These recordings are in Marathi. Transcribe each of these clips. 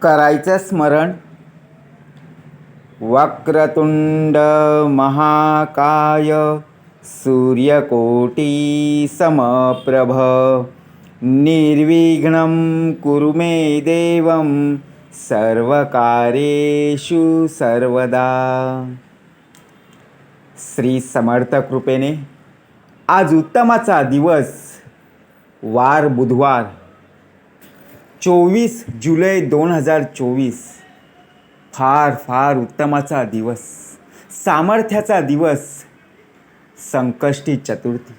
करायचं स्मरण. वक्रतुंड महाकाय सूर्यकोटी समप्रभ निर्विघ्नं कुरु मे देवं सर्वकार्येषु सर्वदा. श्री समर्थ कृपेने आज उत्तमाचा दिवस, वार बुधवार 24 जुलै 2024. फार उत्तमाचा दिवस, सामर्थ्याचा दिवस, संकष्टी चतुर्थी.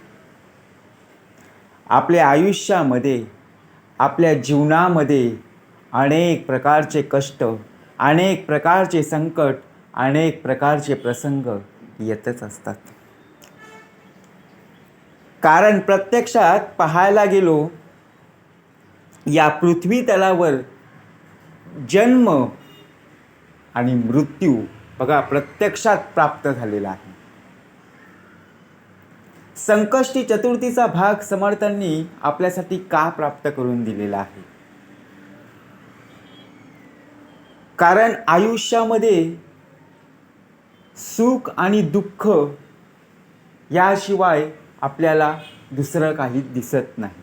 आपल्या आयुष्यामध्ये, आपल्या जीवनामध्ये अनेक प्रकारचे कष्ट, अनेक प्रकारचे संकट, अनेक प्रकारचे प्रसंग येतच असतात. कारण प्रत्यक्षात पाहायला गेलो, या पृथ्वी तलावर जन्म आणि मृत्यू बघा प्रत्यक्षात प्राप्त झालेला आहे. संकष्टी चतुर्थीचा भाग समर्थांनी आपल्यासाठी का प्राप्त करून दिलेला आहे? कारण आयुष्यामध्ये सुख आणि दुःख याशिवाय आपल्याला दुसरं काही दिसत नाही.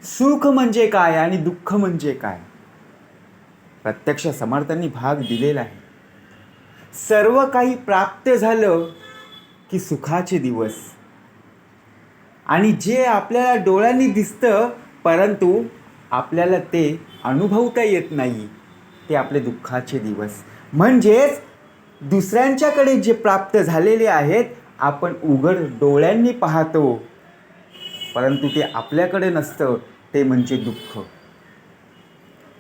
सुख म्हणजे काय आणि दुःख म्हणजे काय? प्रत्यक्ष समर्थांनी भाग दिलेला आहे. सर्व काही प्राप्त झालं की सुखाचे दिवस, आणि जे आपल्याला डोळ्यांनी दिसतं परंतु आपल्याला ते अनुभवता येत नाही, ते आपले दुःखाचे दिवस. म्हणजेच दुसऱ्यांच्याकडे जे प्राप्त झालेले आहेत आपण उघड डोळ्यांनी पाहतो, परंतु ते आपल्याकडे नसतं, ते म्हणजे दुःख.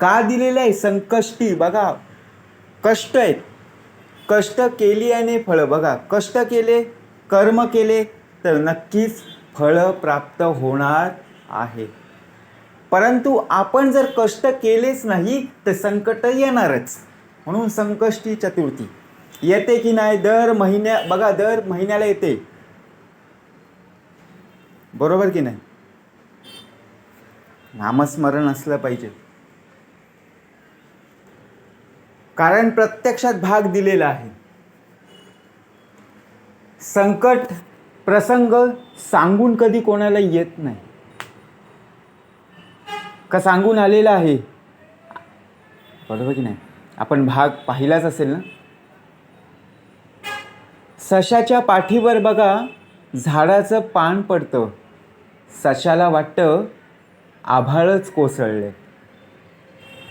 का दिलेलं आहे? संकष्टी बघा, कष्ट आहेत. कष्ट केली आणि फळं बघा, कष्ट केले, कर्म केले तर नक्कीच फळं प्राप्त होणार आहे. परंतु आपण जर कष्ट केलेच नाही तर संकट येणारच. म्हणून संकष्टी चतुर्थी येते की नाही? दर महिन्याला येते, बरोबर की नाही? नामस्मरण असलं पाहिजे. कारण प्रत्यक्षात भाग दिलेला आहे. संकट प्रसंग सांगून कधी कोणाला येत नाही. का सांगून आलेला आहे? बरोबर की नाही? आपण भाग पाहिलाच असेल ना. सशाच्या पाठीवर बघा झाडाचं पान पडतं, सशाला वाटतं आभाळच कोसळले.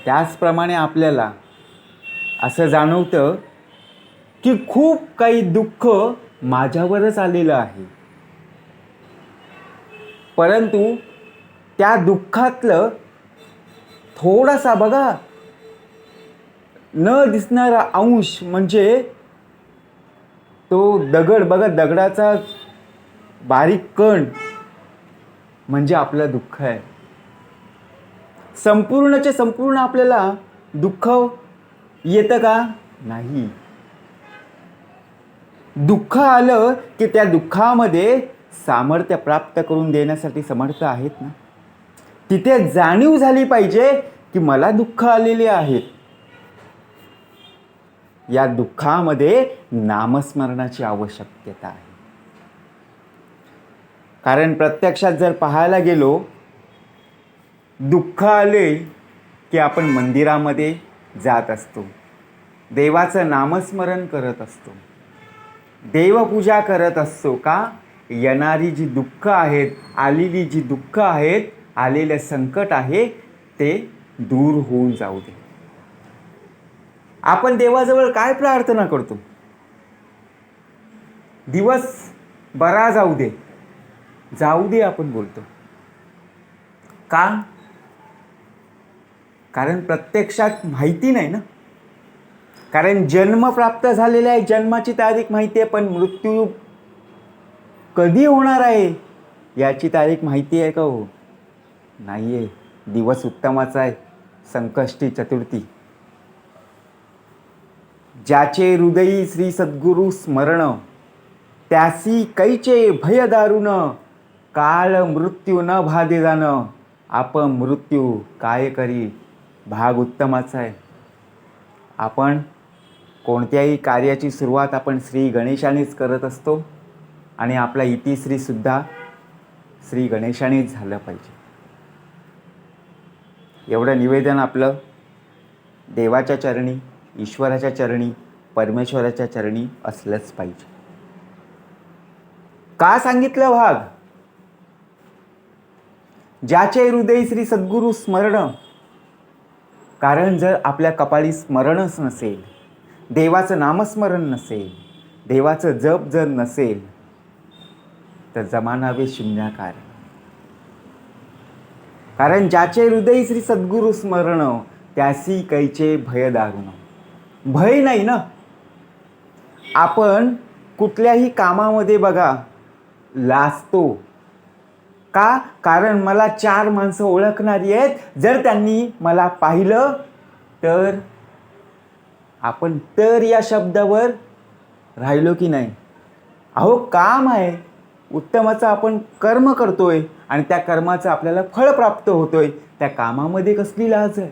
त्याचप्रमाणे आपल्याला असं जाणवतं की खूप काही दुःख माझ्यावरच आलेलं आहे, परंतु त्या दुःखातलं थोडासा बघा न दिसणारा अंश म्हणजे तो दगड बघा, दगडाचा बारीक कण म्हणजे आपलं दुःख आहे. संपूर्णचे संपूर्ण आपल्याला दुःख येतं का? नाही. दुःख आलं की त्या दुःखामध्ये सामर्थ्य प्राप्त करून देण्यासाठी समर्थ आहेत ना. तिथे जाणीव झाली पाहिजे की मला दुःख आलेले आहेत. या दुःखामध्ये नामस्मरणाची आवश्यकता आहे. कारण प्रत्यक्षात जर पाहायला गेलो, दुःख आले की आपण मंदिरामध्ये जात असतो, देवाचं नामस्मरण करत असतो, देवपूजा करत असतो. का? येणारी जी दुःख आहेत, आलेली जी दुःख आहेत, आलेले संकट आहे ते दूर होऊन जाऊ दे. आपण देवाजवळ काय प्रार्थना करतो? दिवस बरा जाऊ दे, जाऊ दे आपण बोलतो. का? कारण प्रत्यक्षात माहिती नाही ना. कारण जन्म प्राप्त झालेला आहे, जन्माची तारीख माहिती आहे, पण मृत्यू कधी होणार आहे याची तारीख माहिती आहे का? हो, नाही आहे. दिवस उत्तमाचा आहे, संकष्टी चतुर्थी. ज्याचे हृदयी श्री सद्गुरु स्मरण, त्यासी कैचे भय दारुण, काळ मृत्यू न भादे जाण, आप मृत्यू काय करी भाग उत्तमाचा आहे. आपण कोणत्याही कार्याची सुरुवात आपण श्री गणेशानेच करत असतो आणि आपला इतिश्रीसुद्धा श्री गणेशानेच झालं पाहिजे. एवढं निवेदन आपलं देवाच्या चरणी, ईश्वराच्या चरणी, परमेश्वराच्या चरणी असलंच पाहिजे. का सांगितलं भाग? ज्याचे हृदय श्री सद्गुरु स्मरण. कारण जर आपल्या कपाळी स्मरणच नसेल, देवाचं नामस्मरण नसेल, देवाचं जप जर नसेल, तर जमानावे शून्याकार. कारण ज्याचे हृदय श्री सद्गुरु स्मरण, त्यासी कैचे भय दारुण. भय नाही ना. आपण कुठल्याही कामामध्ये बघा लाजतो का? कारण मला 4 माणसं ओळखणारी आहेत, जर त्यांनी मला पाहिलं तर. आपण तर या शब्दावर राहिलो की नाही? अहो काम आहे उत्तमाचं, आपण कर्म करतोय आणि त्या कर्माचं आपल्याला फळ प्राप्त होतोय. त्या कामामध्ये कसली लाज आहे?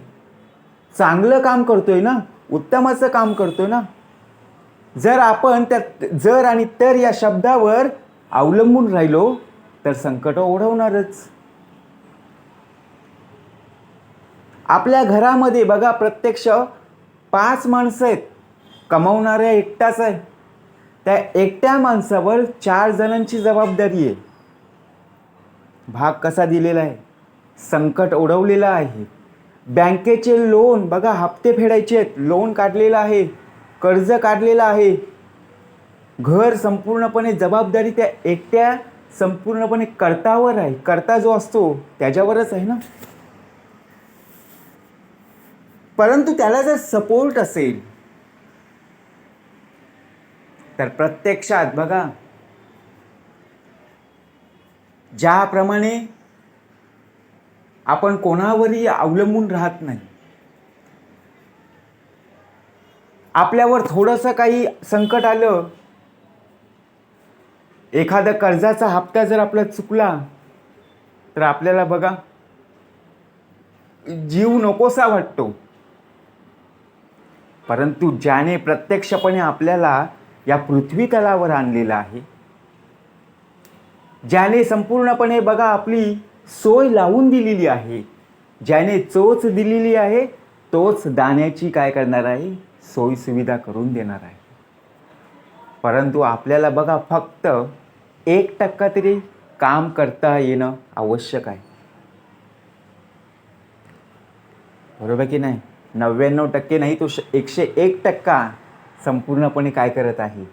चांगलं काम करतोय ना, उत्तमाचं काम करतोय ना. जर आपण त्या जर आणि तर या शब्दावर अवलंबून राहिलो तर संकट ओढवणारच. आपल्या घरामध्ये बघा प्रत्यक्ष 5 माणसं आहेत, कमावणाऱ्या एकटाच आहे. त्या एकट्या माणसावर 4 जणांची जबाबदारी आहे. भाग कसा दिलेला आहे? संकट ओढवलेला आहे. बँकेचे लोन बघा, हप्ते फेडायचे आहेत, लोन काढलेलं आहे, कर्ज काढलेलं आहे. घर संपूर्णपणे जबाबदारी त्या एकट्या संपूर्णपणे कर्तावर आहे. कर्ता जो असतो त्याच्यावरच आहे ना. परंतु त्याला जर सपोर्ट असेल तर प्रत्यक्षात बघा ज्याप्रमाणे आपण कोणावरही अवलंबून राहत नाही. आपल्यावर थोडंसं काही संकट आलं, एखादा कर्जाचा हप्ता जर आपला चुकला तर आपल्याला बघा जीव नकोसा वाटतो. परंतु ज्याने प्रत्यक्षपणे आपल्याला या पृथ्वी तलावर आणलेलं आहे, ज्याने संपूर्णपणे बघा आपली सोय लावून दिलेली आहे, ज्याने चोच दिलेली आहे, तोच दाण्याची काय करणार आहे? सोयी सुविधा करून देणार आहे. परंतु आपल्याला बघा फक्त 1% तरी काम करता येणं आवश्यक आहे. बरोबर की नाही? 99% नाही, तो 101% संपूर्णपणे काय करत आहे?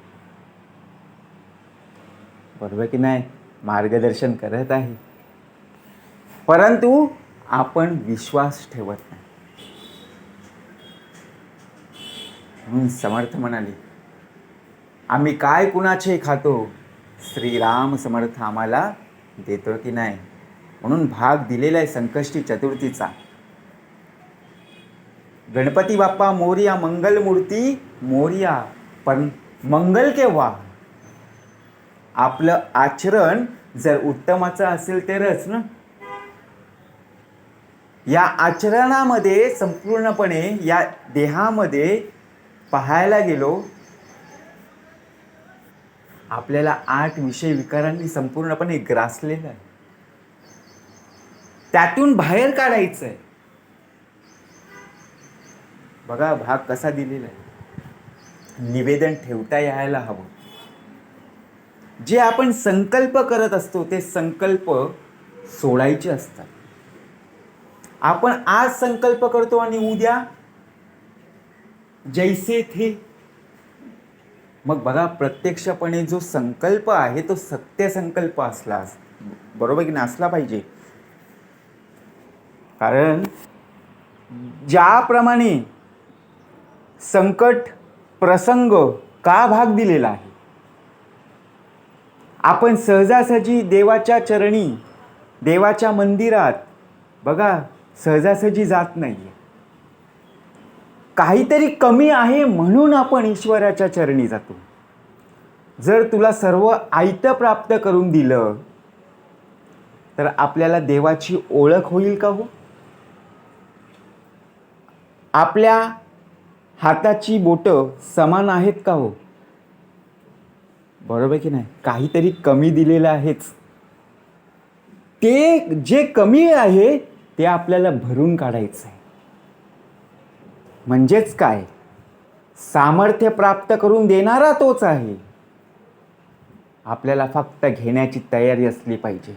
बरोबर की नाही? मार्गदर्शन करत आहे. परंतु आपण विश्वास ठेवत नाही. म्हणून समर्थ म्हणाले, आम्ही काय कुणाचे खातो, श्रीराम समर्थ आम्हाला देतो की नाही. म्हणून भाग दिलेला आहे संकष्टी चतुर्थीचा. गणपती बाप्पा मोरया, मंगल मूर्ती मोरया. पण मंगल केव्हा? आपलं आचरण जर उत्तमाचं असेल तरच ना. या आचरणामध्ये संपूर्णपणे या देहामध्ये पाहायला गेलो आपल्याला 8 विषय विकारांनी संपूर्णपणे ग्रासलेला आहे. त्यातून बाहेर काढायचं आहे. बघा भाग कसा दिलेला आहे. निवेदन ठेवता यायला हवं. जे आपण संकल्प करत असतो ते संकल्प सोडायचे असतात. आपण आज संकल्प करतो आणि उद्या जैसे थे. मग बघा प्रत्यक्षपणे जो संकल्प आहे तो सत्य संकल्प असला, बरोबर की नाही, असला पाहिजे. कारण ज्याप्रमाणे संकट प्रसंग का भाग दिलेला आहे, आपण सहजासहजी देवाच्या चरणी, देवाच्या मंदिरात बघा सहजासहजी जात नाही. काहीतरी कमी आहे म्हणून आपण ईश्वराच्या चरणी जातो. जर तुला सर्व आयतं प्राप्त करून दिलं तर आपल्याला देवाची ओळख होईल का हो? आपल्या हाताची बोटं समान आहेत का हो? बरोबर की नाही? काहीतरी कमी दिलेलं आहेच. ते जे कमी आहे ते आपल्याला भरून काढायचं आहे. म्हणजेच काय? सामर्थ्य प्राप्त करून देणारा तोच आहे. आपल्याला फक्त घेण्याची तयारी असली पाहिजे,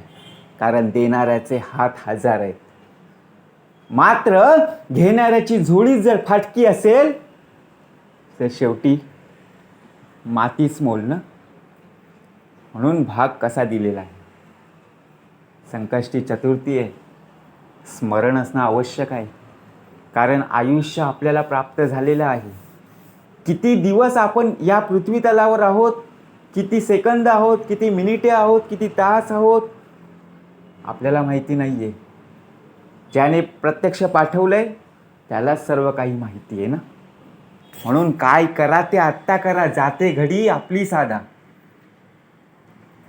कारण देणाऱ्याचे हात हजार आहेत. मात्र घेणाऱ्याची झोळी जर फाटकी असेल तर शेवटी मातीच मोल ना. म्हणून भाग कसा दिलेला आहे? संकष्टी चतुर्थी आहे, स्मरण असणं आवश्यक आहे. कारण आयुष्य आपल्याला प्राप्त झालेलं आहे. किती दिवस आपण या पृथ्वी तलावर आहोत, किती सेकंद आहोत, किती मिनिटे आहोत, किती तास आहोत, आपल्याला माहिती नाही आहे. ज्याने प्रत्यक्ष पाठवलंय त्यालाच सर्व काही माहिती आहे ना. म्हणून काय करा ते आत्ता करा, जाते घडी आपली साधा.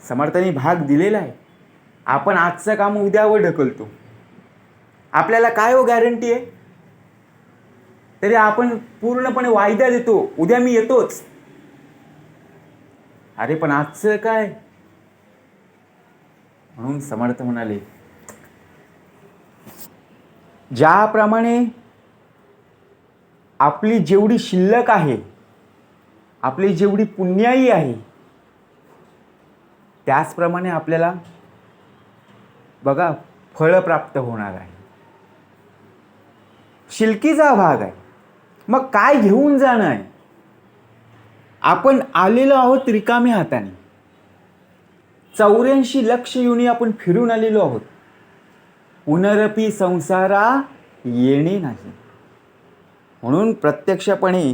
समर्थांनी भाग दिलेला आहे. आपण आजचं काम उद्यावर ढकलतो. आपल्याला काय हो गॅरंटी आहे? तरी आपण पूर्णपणे वायदा देतो, उद्या मी येतोच. अरे पण आजचं काय? म्हणून समर्थ म्हणाले, ज्याप्रमाणे आपली जेवढी शिल्लक आहे, आपली जेवढी पुण्याई आहे, त्याचप्रमाणे आपल्याला बघा फळ प्राप्त होणार आहे. शिल्कीचा भाग आहे. मग काय घेऊन जाणं आहे? आपण आलेलो आहोत रिकाम्या हाताने. 84 लक्ष योनी आपण फिरून आलेलो आहोत. पुनरपी संसारा येणे नाही. म्हणून प्रत्यक्षपणे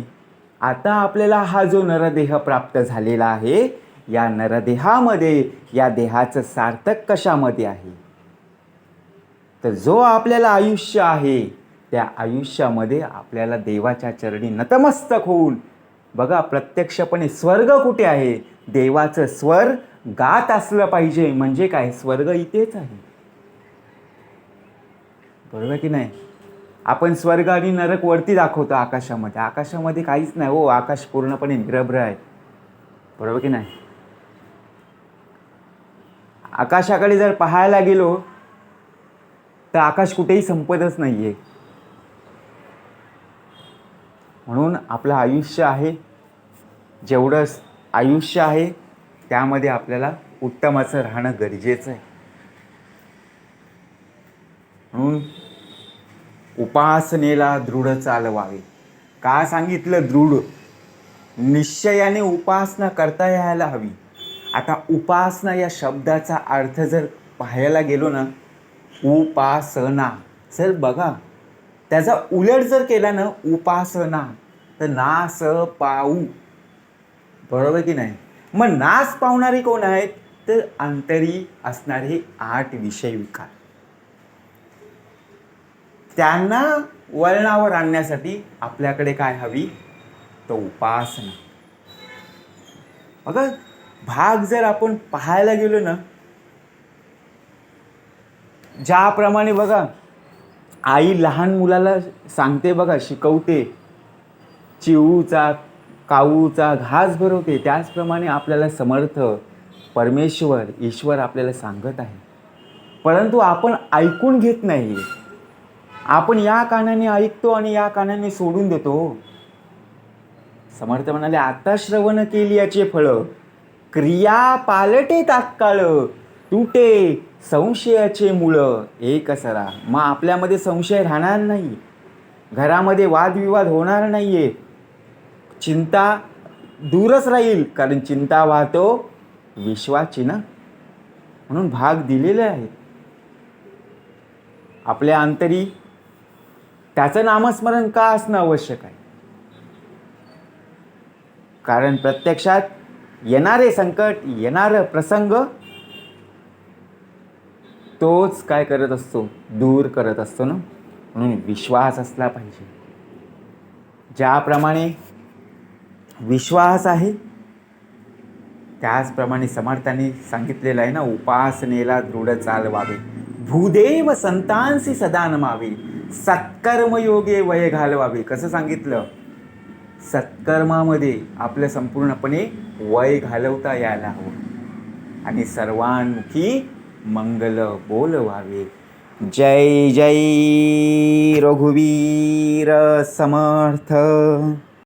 आता आपल्याला हा जो नरदेह प्राप्त झालेला आहे, या नरदेहामध्ये या देहाचं सार्थक कशामध्ये आहे? तर जो आपल्याला आयुष्य आहे त्या आयुष्यामध्ये आपल्याला देवाच्या चरणी नतमस्तक होऊन बघा प्रत्यक्षपणे स्वर्ग कुठे आहे? देवाचं स्वर गात असलं पाहिजे. म्हणजे काय? स्वर्ग इथेच आहे. बरोबर की नाही? आपण स्वर्ग आणि नरक वरती दाखवतो आकाशामध्ये. आकाशामध्ये काहीच नाही हो. आकाश पूर्णपणे निरभ्र आहे. बरोबर की नाही? आकाशाकडे जर पाहायला गेलो तर आकाश कुठेही संपतच नाहीये. म्हणून आपलं आयुष्य आहे, जेवढं आयुष्य आहे त्यामध्ये आपल्याला उत्तमाचं राहणं गरजेचं आहे. म्हणून उपासनेला दृढ चालवावे. का सांगितलं दृढ? निश्चयाने उपासना करता यायला हवी. आता उपासना या शब्दाचा अर्थ जर पाहायला गेलो ना, उपासना जर बघा त्याचा उलट जर केला ना, उपासना, तर नास पाऊ. बरोबर की नाही? मग नास पावणारी कोण आहेत? तर अंतरी असणारे 8 विषय विकार. त्यांना वळणावर आणण्यासाठी आपल्याकडे काय हवी? तो उपासना. बघा भाग जर आपण पाहायला गेलो ना, ज्याप्रमाणे बघा आई लहान मुलाला सांगते बघा, शिकवते, चिऊचा काऊचा घास भरवते, त्याचप्रमाणे आपल्याला समर्थ परमेश्वर ईश्वर आपल्याला सांगत आहे. परंतु आपण ऐकून घेत नाही. आपण या कानाने ऐकतो आणि या कानाने सोडून देतो. समर्थ म्हणाले, आता श्रवण केली याचे फळ, क्रिया पालटे तात्काळ, तुटे संशयाचे मूळ एक सरा. मग आपल्यामध्ये संशय राहणार नाही, घरामध्ये वादविवाद होणार नाहीये, चिंता दूरच राहील, कारण चिंता वाहतो विश्वाची ना. म्हणून भाग दिलेले आहेत आपल्या अंतरी. त्याचं नामस्मरण का असणं आवश्यक आहे? कारण प्रत्यक्षात येणारे संकट, येणारं प्रसंग तोच काय करत असतो? दूर करत असतो ना. म्हणून विश्वास असला पाहिजे. ज्याप्रमाणे विश्वास आहे त्याचप्रमाणे समर्थांनी सांगितलेलं आहे ना, उपासनेला दृढ चालवावे, भूदेव संतांसी सदा नमावे. सत्कर्मयोगे वय घालवावे. कसं सांगितलं? सत्कर्मामध्ये आपलं संपूर्णपणे वय घालवता यायला हवं आणि सर्वांमुखी मंगल बोलवावे. जय जय रघुवीर समर्थ.